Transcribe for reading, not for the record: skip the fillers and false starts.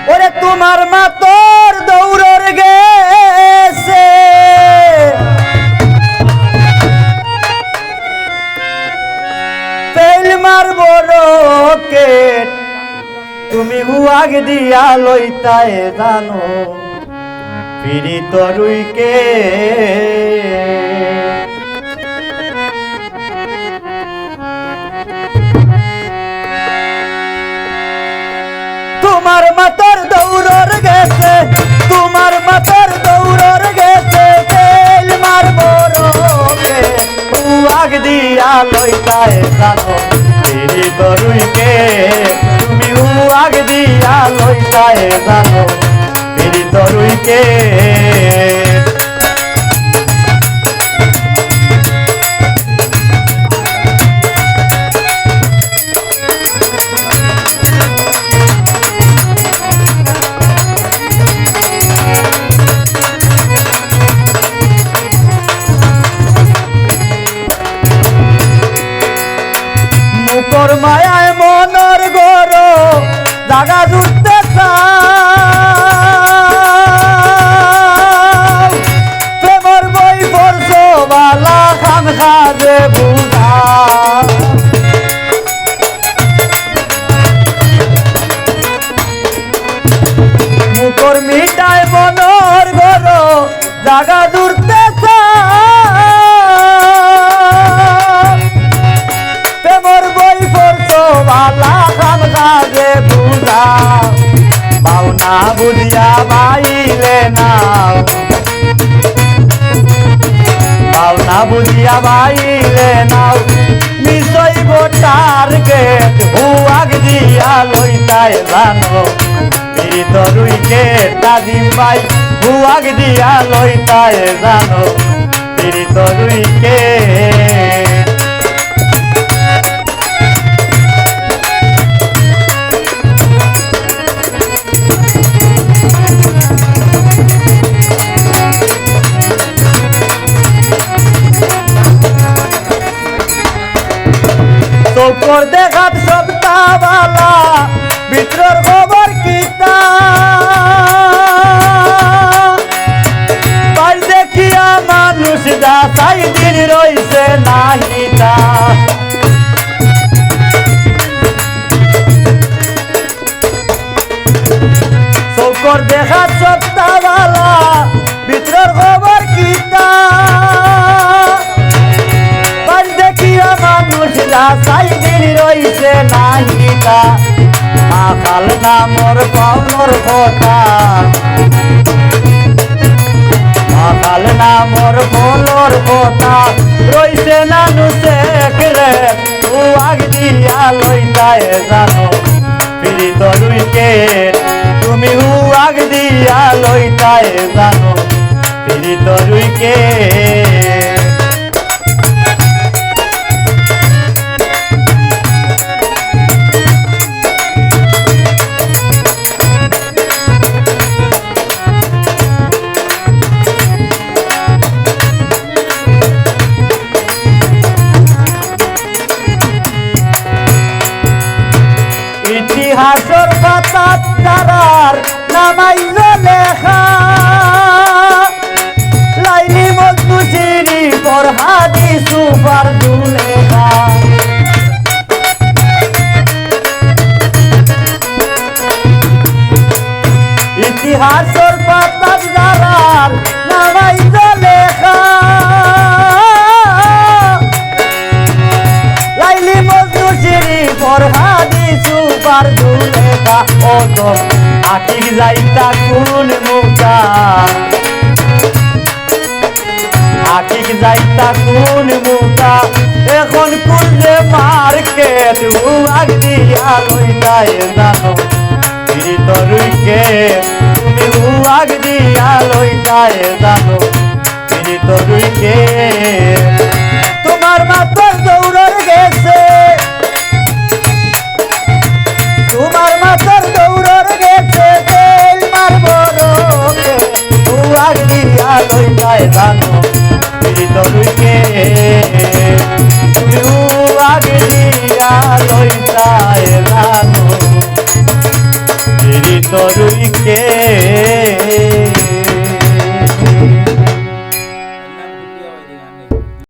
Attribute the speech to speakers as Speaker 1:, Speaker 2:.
Speaker 1: ওরে তোমার মা তোর দৌড়র গেছে তেল মারব রকেট তুমি হুয়াগ দিয়া লইতায় জানো পিড়ি তরুইকে তোমার মাতার দৌড়র গেছে তোমার মাতার দৌড়র গেছে তেল মারব রকে হুয়াগ দিয়া লইতায় জানো পিড়ি তরুইকে তুমি হুয়াগ দিয়া লইতায় জানো পিড়ি তরুইকে মুকর মায়ায় মনর গর জাগা জুড়তে প্রেমর বই পড়ছ বালা খান খাজে বুঝা মুকর মিটায় মনর গর জাগা জুড়তে বাউনা বুঝিয়া বাইলে নাও বাউনা বুঝিয়া বাইলে নাও নিশ্চয় গোটার গেট হুয়াগ দিয়া লইতায় জানো পিড়ি তরুইকে দাদিম ভাই হুয়াগ দিয়া লইতায় জানো পিড়ি তরুইকে চৌকর দেখাত সপ্তাহবালা ভিতর খবর কিতা বাই দেখিয়া মানুষ যা চাই দিন রইছে নাহিতা চৌকর দেখাত সপ্তাহবালা ভিতর খবর কিতা সাই দিন রইছে নাহিতা মাখাল নামর পাওনর কথা মাখাল নামর বলর কথা রইছে নানুসে রে হুয়াগ দিয়া লইতায় জানো পিড়ি তরুইকে তুমি হুয়াগ দিয়া লইতায় জানো পিড়ি তরুইকে ইতিহাসের পাতাত তারার নামাইল লেখা লাইলি মজনু সিরি ফরহাদি সুপার দুলেখা ইতিহাসের পাতাত তারার নামাইল লেখা লাইলি মজনু সিরি ফরহাদি সুপার দুলেখা ও তো আকির যাইতা কোন মুখা আকির যাইতা কোন মুখা এখন কুললে মার্কেট হুয়াগ দিয়া লইতায় জানো পিড়ি তরুইকে তুমি হুয়াগ দিয়া লইতায় জানো পিড়ি তরুইকে তোমার মাতার দৌড়র গেছে তোমার মাতার দৌড়র গেছে তেল মারব রকে হুয়াগ দিয়া লইতায় জানো পিড়ি তরুইকে হুয়াগ দিয়া লইতায় জানো পিড়ি তরুইকে কে